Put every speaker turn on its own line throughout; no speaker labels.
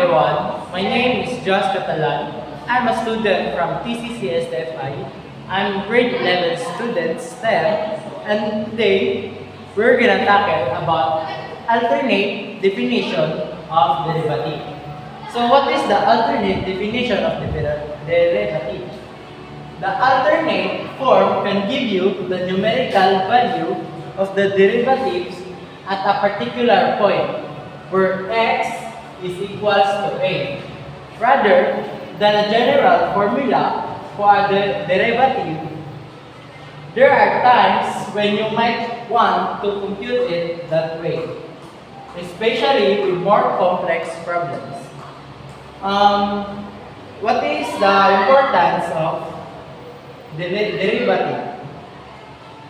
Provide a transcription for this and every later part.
everyone, my name is Josh Catalan. I'm a student from TCCSFI. I'm grade 11 student STEM, and today we're gonna tackle about alternate definition of derivative. So what is the alternate definition of derivative? The alternate form can give you the numerical value of the derivatives at a particular point where x is equals to a, rather than a general formula for the derivative. There are times when you might want to compute it that way, especially with more complex problems. What is the importance of the derivative?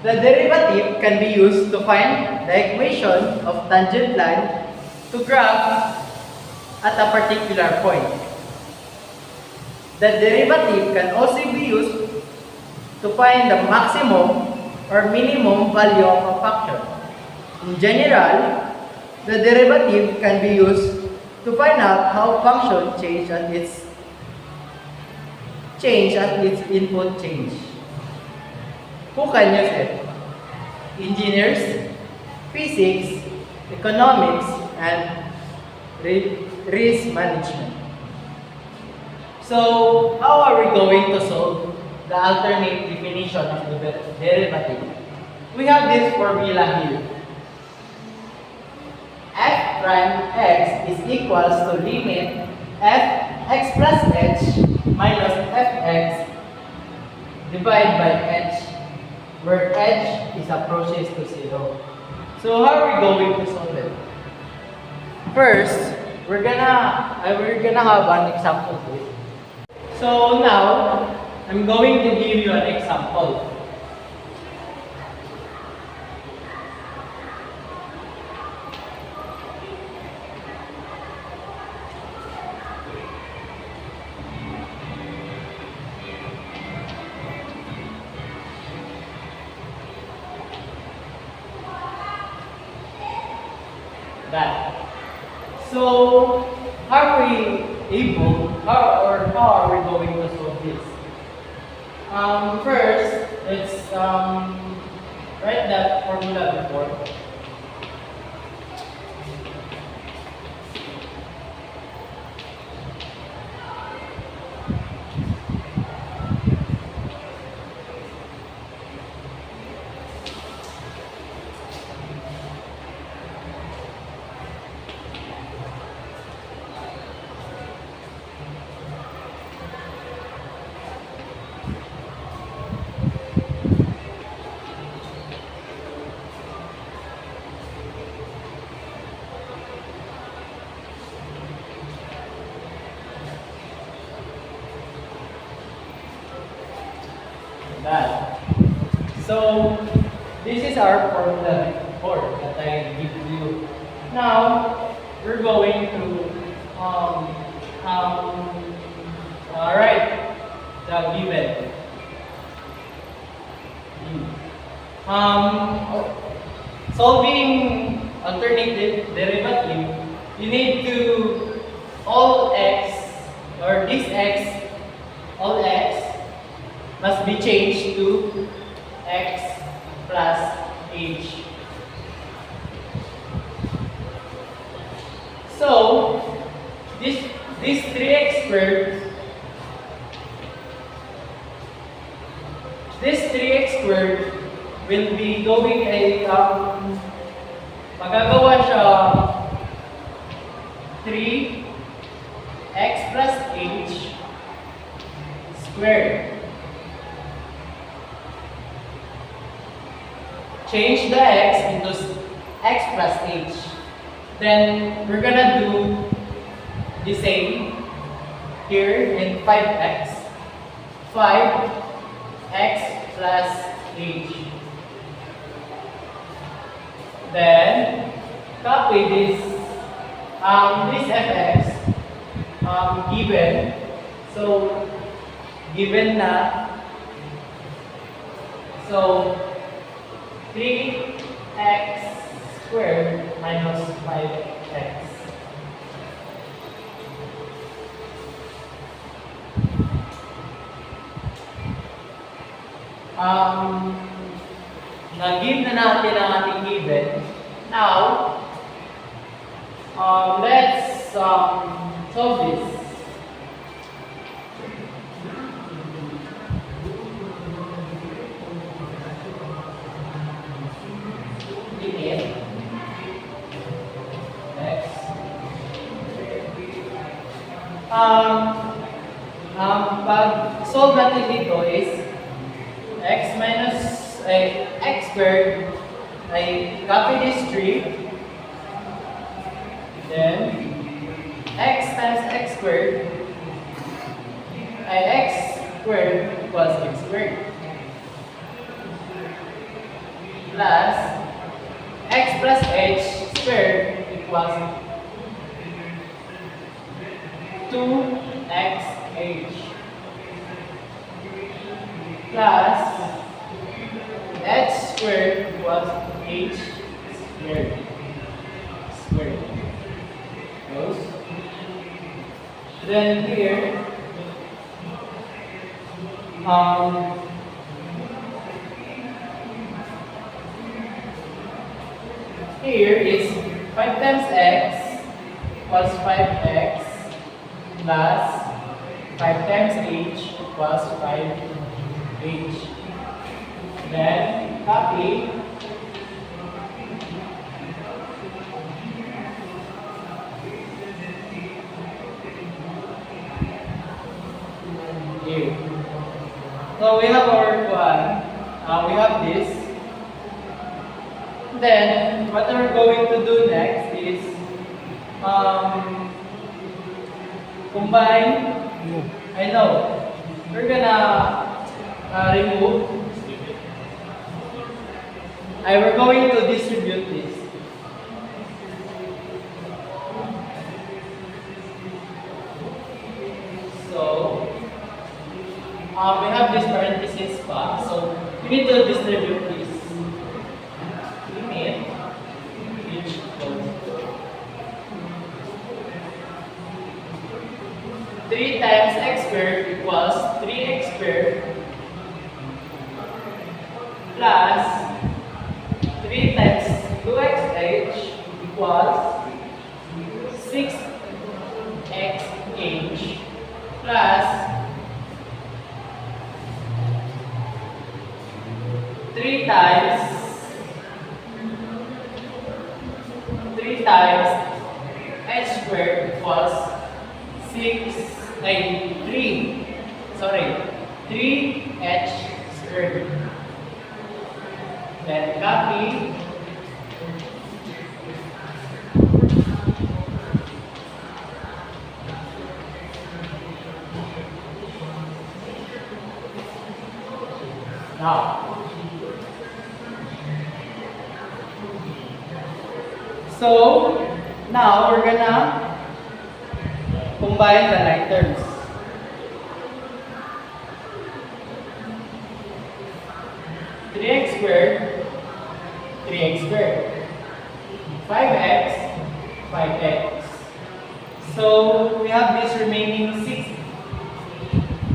The derivative can be used to find the equation of tangent line to graph at a particular point. The derivative can also be used to find the maximum or minimum value of a function. In general, the derivative can be used to find out how function change at its input change. Who can use it? Engineers, physics, economics, and risk management. So, how are we going to solve the alternate definition of the derivative? We have this formula here. F prime x is equals to limit fx plus h minus fx divided by h, where h is approaches to 0. So how are we going to solve it? First, we're gonna have an example to it. So now, I'm going to give you an example. So, how are we going to solve this? First, let's write that formula before. That. So, this is our formula before that I give to you. Now, we're going to write the given. Solving alternative derivative, you need to all x or this x, all x must be changed to x plus h. So, this 3x squared, will be going a magagawa siya 3x plus h squared. Change the x into x plus h. Then we're gonna do the same here in 5x. 5x plus h. Then copy this fx given. So given na. So 3x squared minus 5x. um, na-give na natin ang ating given. Now, let's solve this. Limit x. Pag-solve natin dito is x minus x squared ay copy this 3, then x times x squared ay x squared equals x squared plus x plus h squared equals 2xh plus h squared equals h squared. Close. Then here, here is 5 times x equals 5x plus 5 times h equals 5h. Then copy here. So we have our one. We have this. Then what we're going to do next is combine. I know we're gonna remove. We're going to distribute this. So we have this parenthesis pa. So we need to distribute this. Limit which equals 3 times x squared equals 3x squared plus 3 times 2xh equals 6xh plus 3 times h squared equals 3h squared. Then copy now. So now we're gonna combine the like terms. X squared, 3x squared, 5x, 5x. So we have this remaining 6.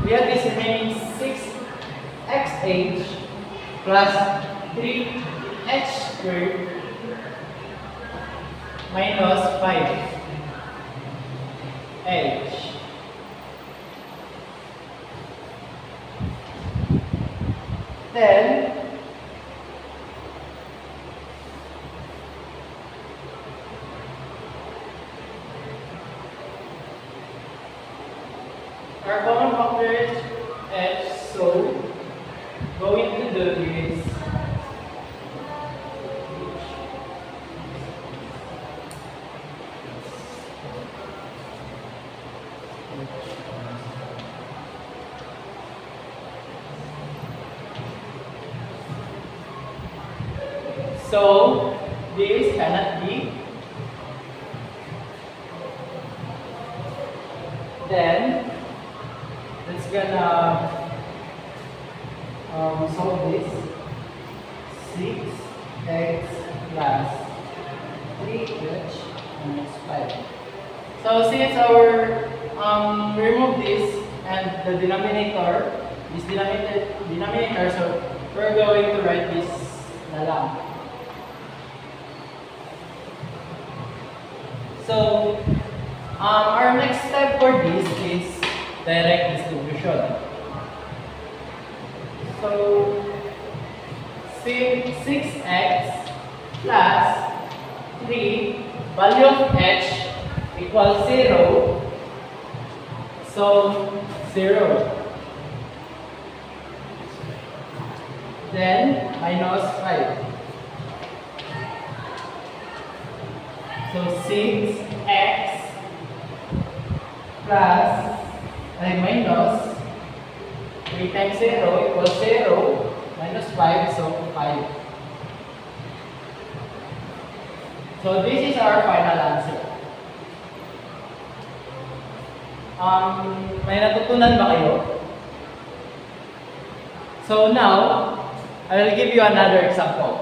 We have this remaining 6xh plus 3h squared minus 5h. Then our common factor is h, so going to do is so this cannot be. Then let's gonna solve this. 6x plus 3h minus 5. So since our remove this and the denominator is denominator, so we're going to write this na lang. So, our next step for this is direct distribution. So, 6x plus 3, value of h equals 0. So, 0. Then, minus 5. So, 6x plus, minus 3 times 0 equals 0, minus 5, so 5. So, this is our final answer. May natutunan ba kayo? So now, I will give you another example.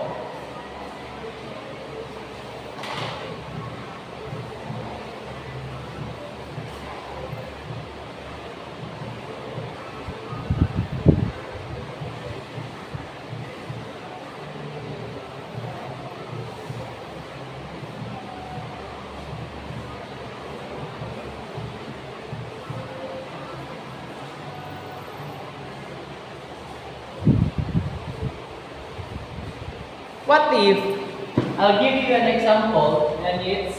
What if, I'll give you an example, and it's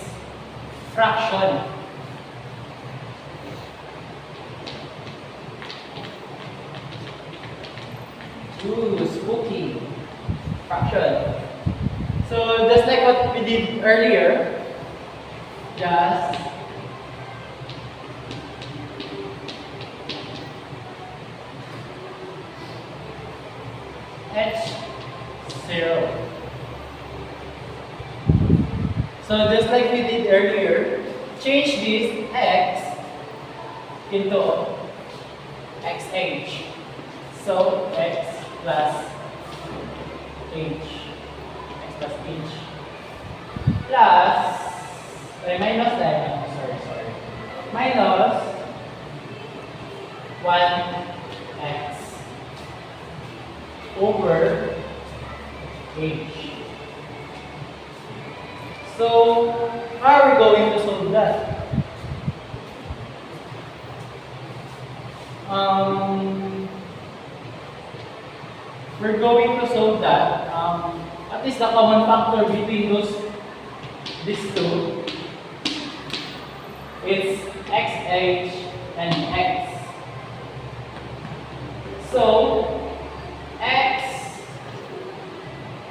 fraction. Ooh, spooky. Fraction. So, just like what we did earlier, just h0. So just like we did earlier, change this x into xh. So x plus h. X plus h. Plus, minus sorry. Minus 1x over h. So, how are we going to solve that? We're going to solve that. At least the common factor between these two, it's xh and x. So, x,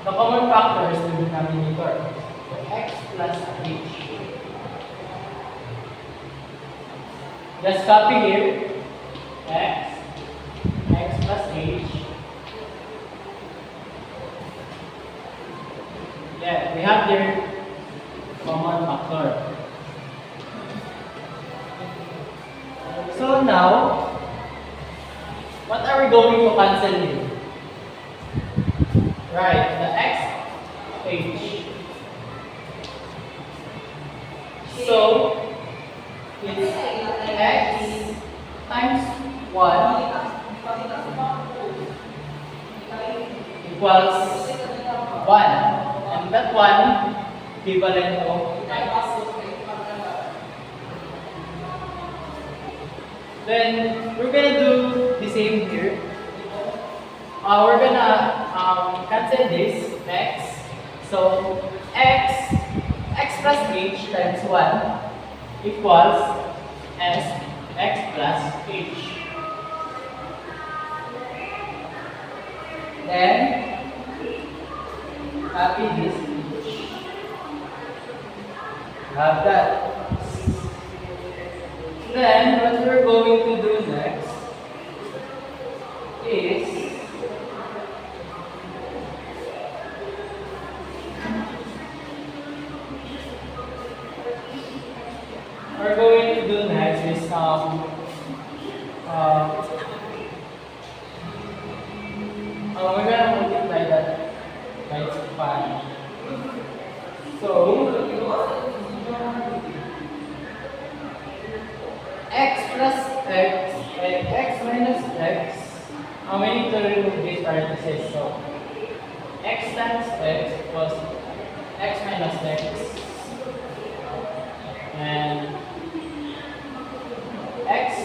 the common factor is the denominator. X plus h. Just copy here. X plus h. Yeah, we have their common factor. So now, what are we going to cancel here? Right, the x, h. So, it's x times 1 equals 1. And that 1 equivalent to x. Then, we're going to do the same here. We're going to cancel this x. So, x plus h times 1 equals x plus h. Then, copy this h. Have that. Then, what we're going to do next is we're gonna multiply that by 5. So x plus x and x minus x we need to remove this parenthesis. So x times x equals x minus x, and x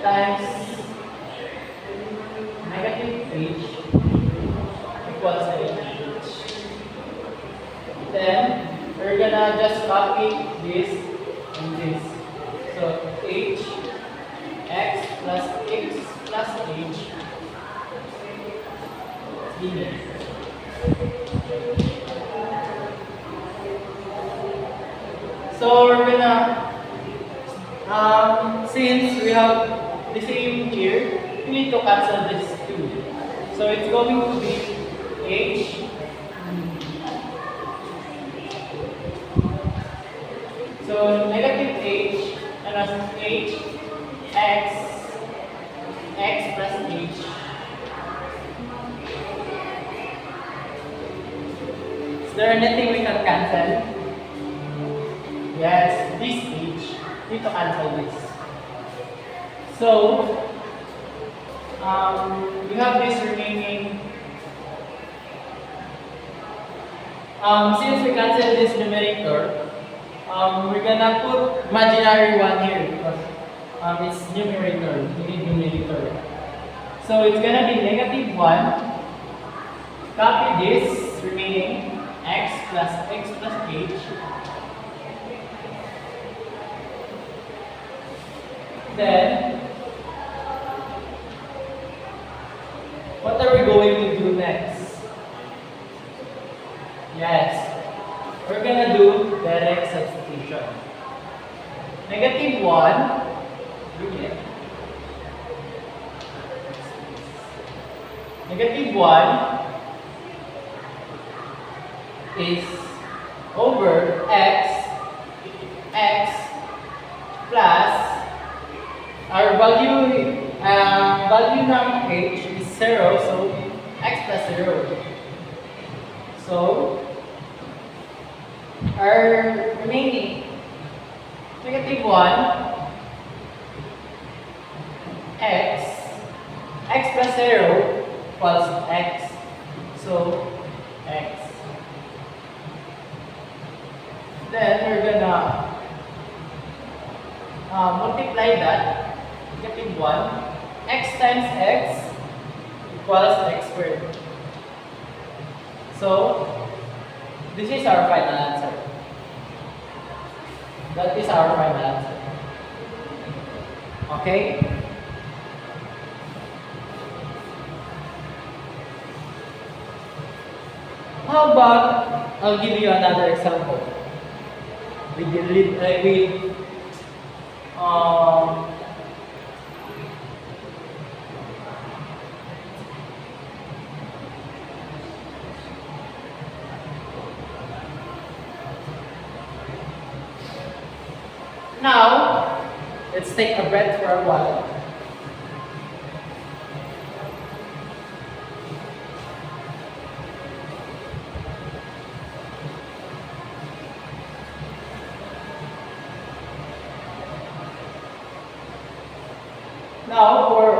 times negative h equals h. Then we're gonna just copy this and this. So h x plus h plus h linear. So we're gonna, since we have the same here, we need to cancel this two. So it's going to be h. So negative h minus h x plus h. Is there anything we can cancel? Yes, this h. We need to cancel this. So we have this remaining. Since we cancel this numerator, we're gonna put imaginary one here because it's numerator. We need numerator. So it's gonna be negative 1. Copy this remaining x plus h. Then, what are we going to do next? Yes, we're gonna do direct substitution. Negative 1, negative 1 is over x plus our value ng h is 0, so x plus 0. So our remaining negative 1 x plus 0 equals x. So x. Then we're gonna multiply that. Negative 1 x times x equals x squared. So this is our final answer. That is our final answer. Okay? How about I'll give you another example. Now, let's take a breath for a while. Now, for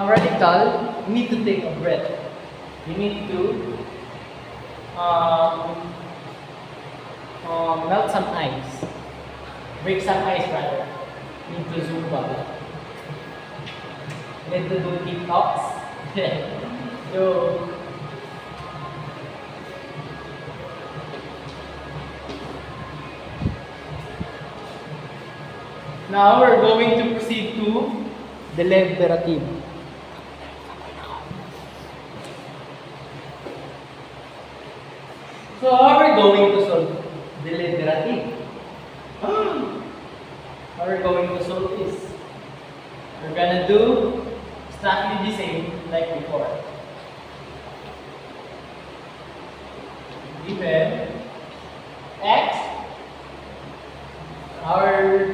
radical, you need to take a breath. You need to melt some ice. Break some ice rather. Need to Zumba. Need to do TikToks. So, now we're going to proceed to the deliberative. So how are we going to solve deliberative? How are we going to solve this? We're gonna do exactly the same like before. Given x, our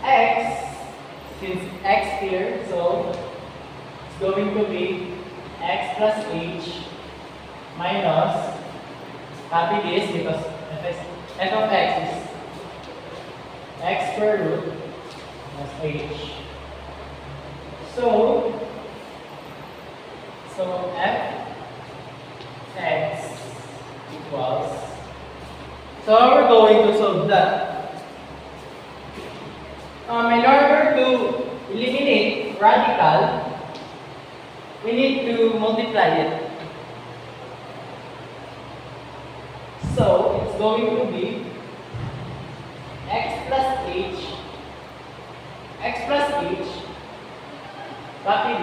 x, since x here, so it's going to be x plus h minus, copy this because f of x is x square root plus h. So So f x equals. So how we're going to solve that? In order to eliminate radical, we need to multiply it. So it's going to be x plus h, copy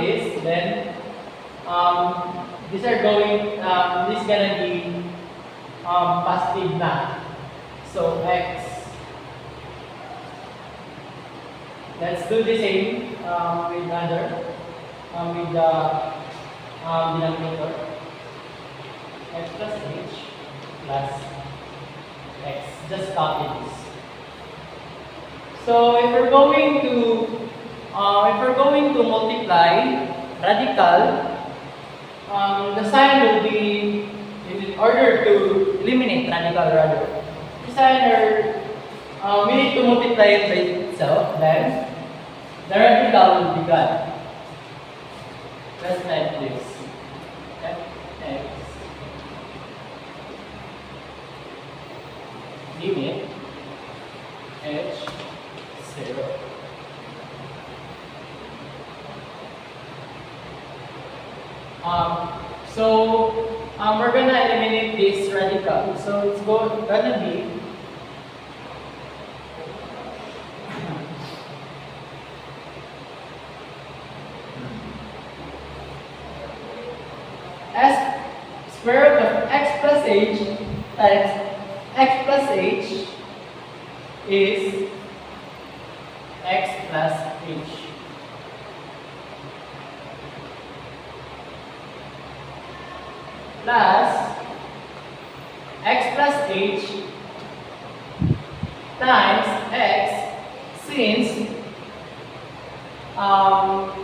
this, then these are going, this is gonna be positive na. So x. Let's do the same with other, with the denominator. X plus h plus x. Just copy this. So if we're going to multiply radical, the sign will be, in order to eliminate radical rather, the sign we need to multiply it by itself, then the radical will be gone. Let's type this. X limit h 0. We're gonna eliminate this radical. So it's gonna be s square root of x plus h times x plus h is x plus h. Plus x plus h times x, since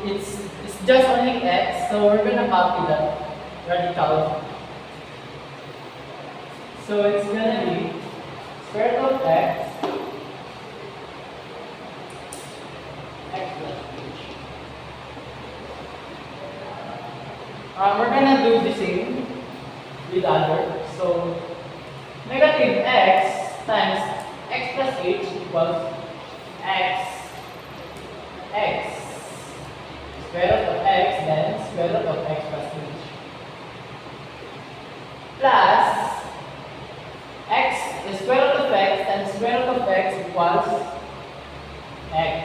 it's just only x, so we're gonna copy the radical. So it's gonna be square root of x plus h. We're gonna do the same with other. So negative x times x plus h equals x square root of x, then square root of x plus h, plus x is square root of x and square root of x equals x.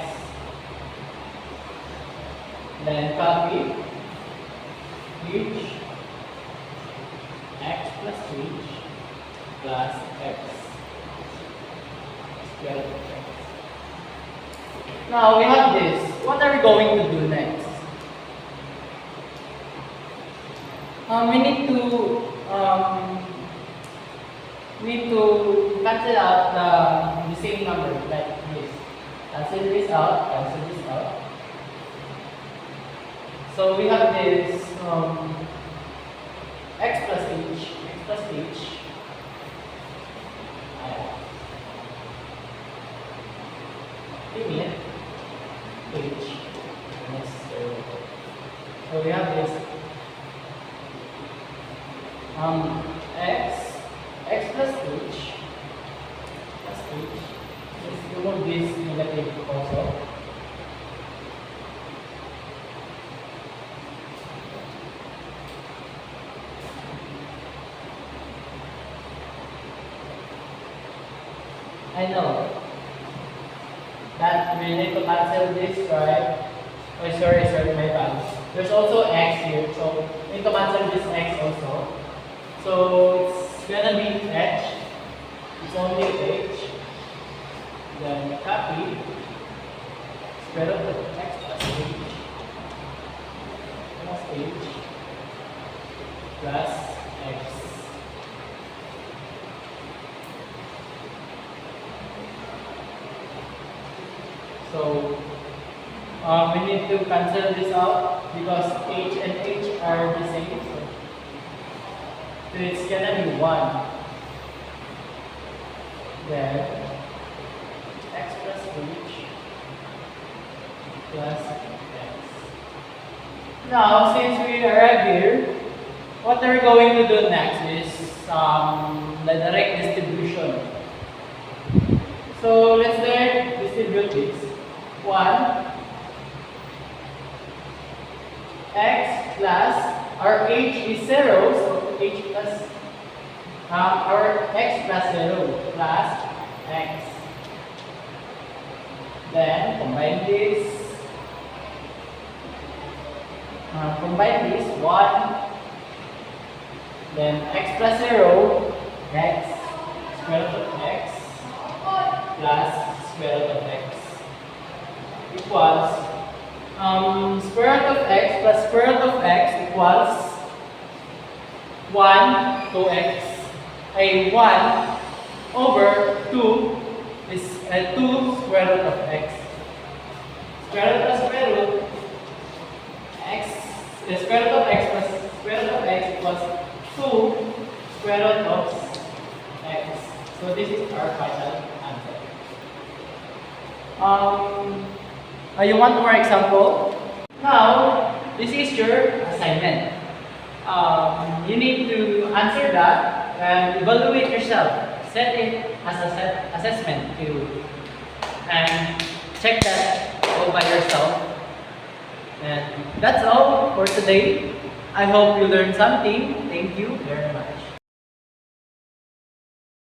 Then copy h x plus h plus x square root of x. Now we have this. What are we going to do next? We need to cancel out the same number like this. Cancel this out, cancel this out. So we have this x plus h, limit h, so we have this x plus h, let's remove this negative also. I know that we need to cancel this, right? Oh, sorry, my bad. There's also x here, so we need to cancel this x also. So it's gonna be h, it's only h, then copy square root of x plus h plus x. So we need to cancel this out because h and h are the same. So it's gonna be 1. Then x plus h plus x. Now, since we arrive here, what we're going to do next is the direct distribution. So let's direct distribute this. 1 x plus our h is 0, so h plus our x plus 0 plus x. Then combine this. Combine this 1. Then x plus 0, x, square root of x, plus square root of x equals square root of x plus square root of x equals 1 to x. 1 over 2 is 2 square root of x. Square root plus square root x, the square root of x plus square root of x equals 2 square root of x. So this is our final answer. You want more example? Now, this is your assignment. You need to answer that and evaluate yourself. Set it as a assessment to and check that all by yourself. And that's all for today. I hope you learned something. Thank you very much.